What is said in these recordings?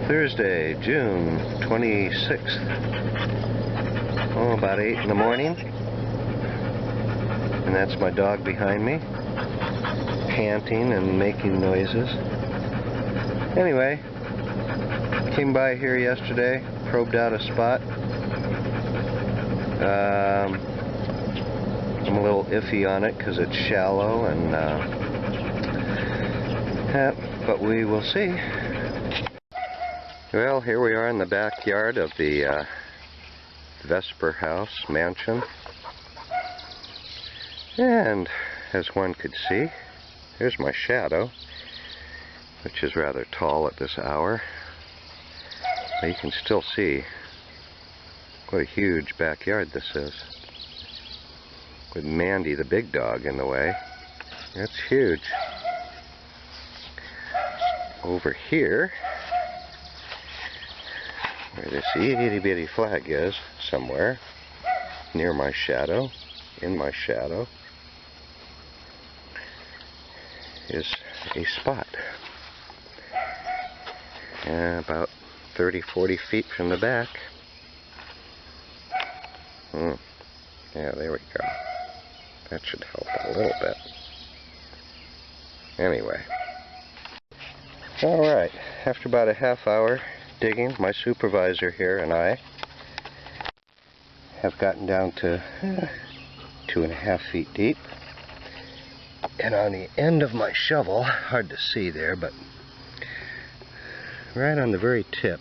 Thursday, June 26th. Oh, about 8 in the morning. And that's my dog behind me, panting and making noises. Anyway, came by here yesterday, probed out a spot. I'm a little iffy on it because it's shallow, and but we will see. Well, here we are in the backyard of the Vesper house mansion, and as one could see, here's my shadow, which is rather tall at this hour, but you can still see what a huge backyard this is, with Mandy the big dog in the way. That's huge. Over here, where this itty bitty flag is, somewhere near my shadow, in my shadow, is a spot about 30-40 feet from the back. Yeah, there we go. That should help a little bit. Anyway, alright, after about a half hour digging, my supervisor here and I have gotten down to 2.5 feet deep. And on the end of my shovel, hard to see there, but right on the very tip,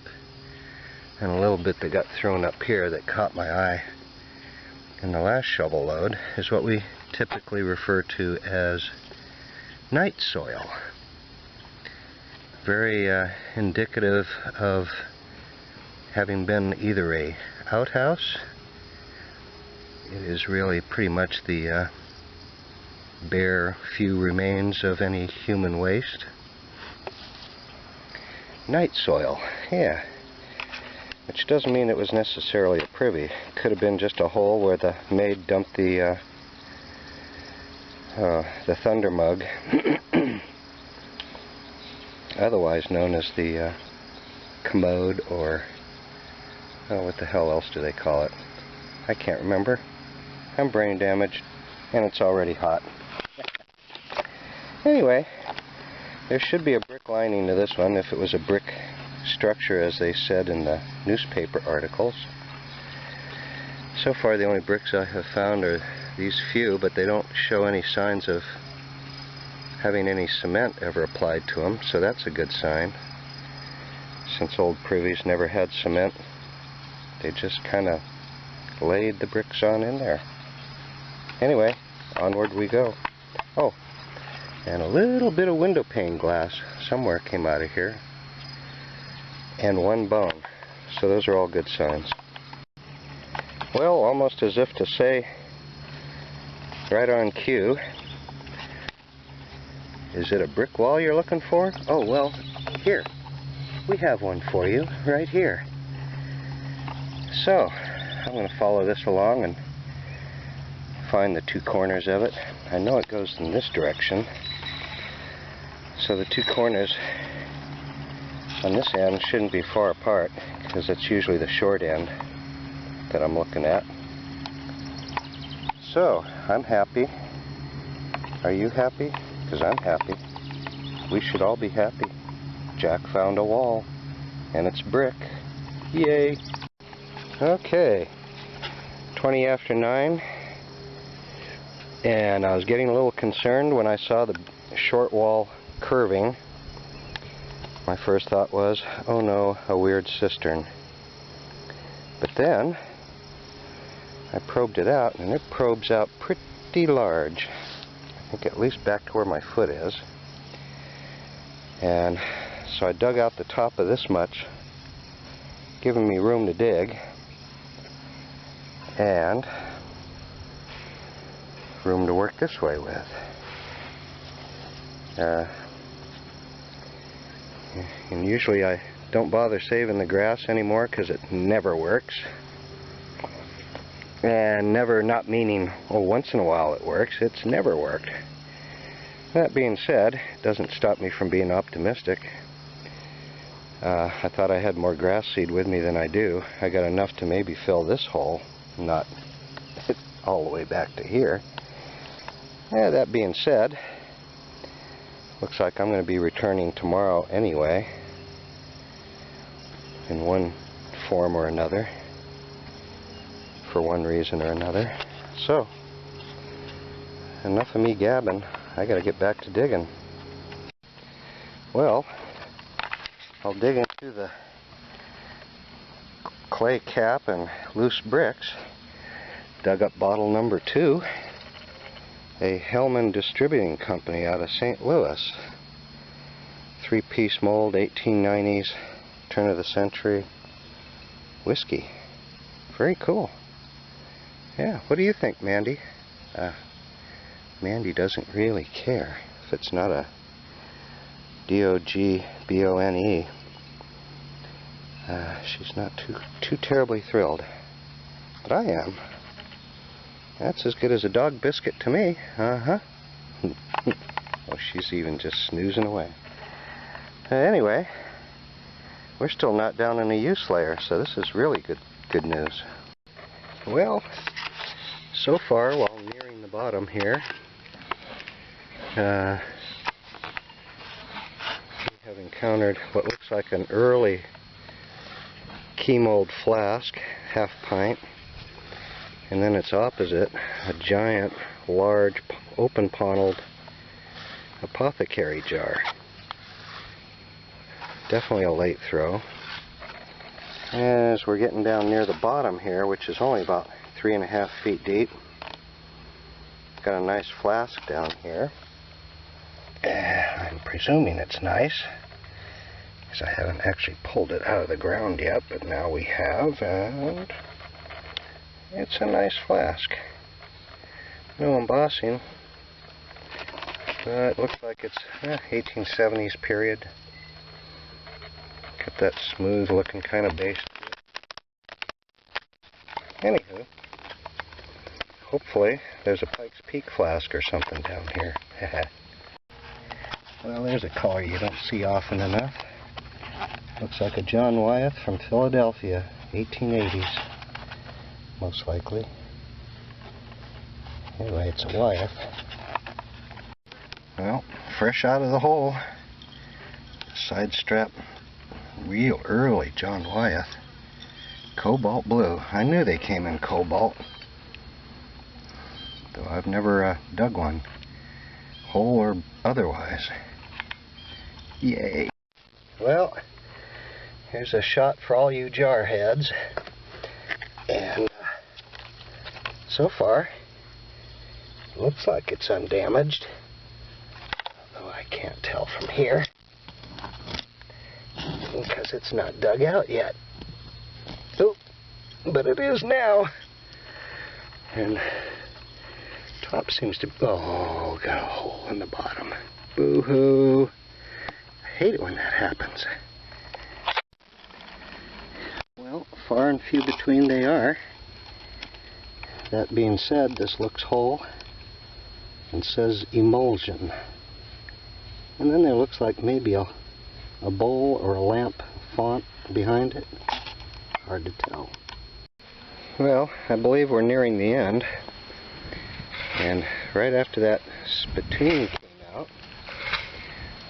and a little bit that got thrown up here that caught my eye in the last shovel load, is what we typically refer to as night soil. Very indicative of having been either a outhouse. It is really pretty much the bare few remains of any human waste. Night soil, yeah. Which doesn't mean it was necessarily a privy. It could have been just a hole where the maid dumped the thunder mug, otherwise known as the commode, or what the hell else do they call it? I can't remember. I'm brain damaged, and it's already hot. Anyway, there should be a brick lining to this one if it was a brick structure, as they said in the newspaper articles. So far the only bricks I have found are these few, but they don't show any signs of having any cement ever applied to them, so that's a good sign. Since old privies never had cement, they just kind of laid the bricks on in there. Anyway, onward we go. Oh, and a little bit of window pane glass somewhere came out of here, and one bone, so those are all good signs. Well, almost as if to say, right on cue, is it a brick wall you're looking for? Oh, well, here, we have one for you, right here. So, I'm going to follow this along and find the two corners of it. I know it goes in this direction, so the two corners on this end shouldn't be far apart, because it's usually the short end that I'm looking at. So, I'm happy. Are you happy? Because I'm happy. We should all be happy. Jack found a wall, and it's brick. Yay! Okay, 20 after 9, and I was getting a little concerned when I saw the short wall curving. My first thought was, oh no, a weird cistern. But then I probed it out, and it probes out pretty large. I think at least back to where my foot is. And so I dug out the top of this much, giving me room to dig, and room to work this way with. And usually I don't bother saving the grass anymore because it never works. And never not meaning, oh, once in a while it works. It's never worked. That being said, it doesn't stop me from being optimistic. I thought I had more grass seed with me than I do. I got enough to maybe fill this hole, not all the way back to here. Yeah, that being said, looks like I'm going to be returning tomorrow anyway, in one form or another, for one reason or another. So, enough of me gabbing. I got to get back to digging. Well, I'll dig into the clay cap and loose bricks. Dug up bottle number 2, a Hellman Distributing Company out of St. Louis. 3-piece mold, 1890s, turn of the century whiskey. Very cool. Yeah, what do you think, Mandy? Mandy doesn't really care if it's not a D-O-G-B-O-N-E. She's not too terribly thrilled. But I am. That's as good as a dog biscuit to me. Uh-huh. Oh, she's even just snoozing away. Anyway, we're still not down in a use layer, so this is really good news. Well, so far, while nearing the bottom here, we have encountered what looks like an early key mold flask, half pint, and then its opposite, a giant, large, open paneled apothecary jar. Definitely a late throw. As we're getting down near the bottom here, which is only about 3.5 feet deep, got a nice flask down here. I'm presuming it's nice, because I haven't actually pulled it out of the ground yet, but now we have, and it's a nice flask. No embossing, but it looks like it's 1870s period. Got that smooth looking kind of base to it. Anywho, hopefully there's a Pike's Peak flask or something down here. Well, there's a color you don't see often enough. Looks like a John Wyeth from Philadelphia, 1880s, most likely. Anyway, it's a Wyeth. Well, fresh out of the hole. Side strap, real early John Wyeth. Cobalt blue. I knew they came in cobalt, though I've never dug one, whole or otherwise. Yay. Well, here's a shot for all you jar heads. And so far, looks like it's undamaged, although I can't tell from here because it's not dug out yet. Oh, but it is now. And top seems to, oh, got a hole in the bottom. Boo-hoo. I hate it when that happens. Well, far and few between they are. That being said, this looks whole and says emulsion. And then there looks like maybe a bowl or a lamp font behind it. Hard to tell. Well, I believe we're nearing the end. And right after that spittoon came out,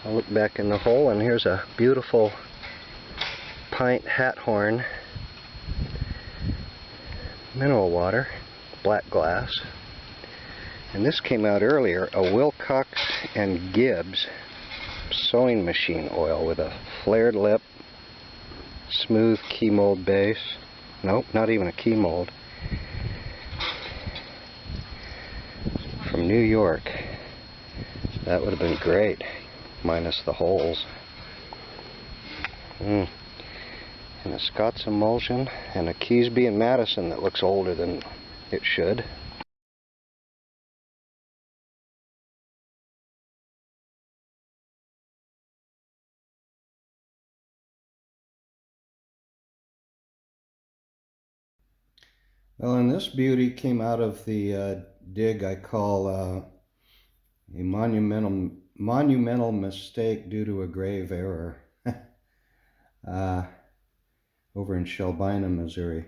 I looked back in the hole and here's a beautiful pint hat horn, mineral water, black glass. And this came out earlier, a Wilcox and Gibbs sewing machine oil with a flared lip, smooth key mold base. Nope, not even a key mold. From New York. That would have been great, minus the holes. And a Scott's emulsion and a Keysby and Madison that looks older than it should. Well, and this beauty came out of the dig I call a monumental mistake due to a grave error. over in Shelbina, Missouri.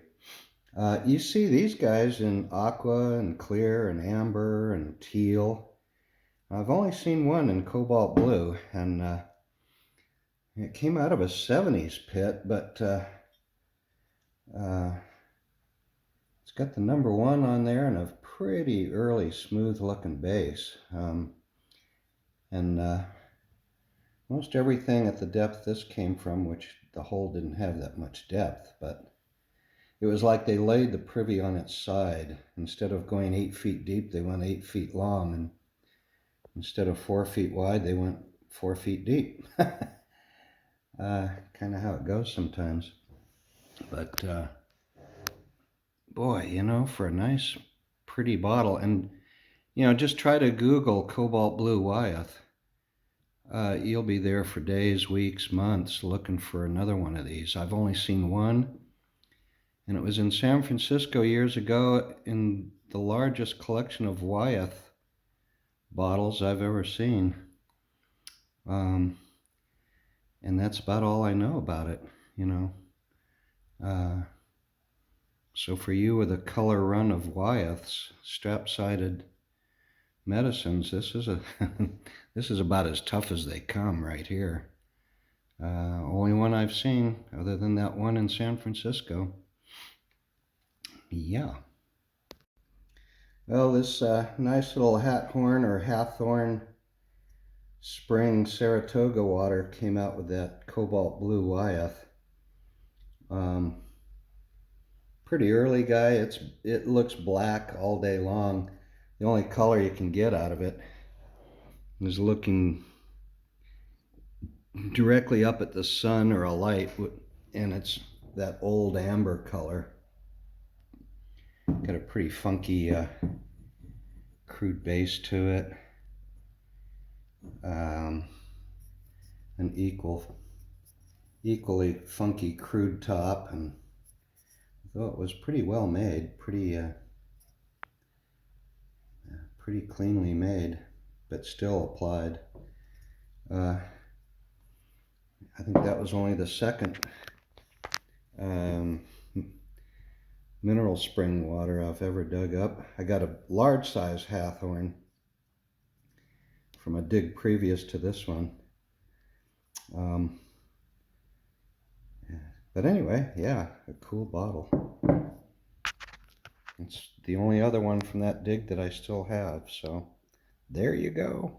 You see these guys in aqua and clear and amber and teal. I've only seen one in cobalt blue, and it came out of a 70s pit, but it's got the number 1 on there and a pretty early smooth looking base. Most everything at the depth this came from, which the hole didn't have that much depth, but it was like they laid the privy on its side. Instead of going 8 feet deep, they went 8 feet long, and instead of 4 feet wide, they went 4 feet deep. Kind of how it goes sometimes. But boy, you know, for a nice, pretty bottle, and you know, just try to Google cobalt blue Wyeth. You'll be there for days, weeks, months looking for another one of these. I've only seen one, and it was in San Francisco years ago in the largest collection of Wyeth bottles I've ever seen. And that's about all I know about it, you know. So for you with a color run of Wyeths, strap-sided medicines, this is a this is about as tough as they come right here. Only one I've seen, other than that one in San Francisco. Yeah. Well, this nice little Hathorn or Hathorn spring Saratoga water came out with that cobalt blue Wyeth. Pretty early guy. It looks black all day long. The only color you can get out of it is looking directly up at the sun or a light, and it's that old amber color. Got a pretty funky crude base to it. An equally funky crude top, and I thought it was pretty well made, pretty cleanly made, but still applied. I think that was only the second mineral spring water I've ever dug up. I got a large size Hathorn from a dig previous to this one. But anyway, yeah, a cool bottle. It's the only other one from that dig that I still have, so there you go.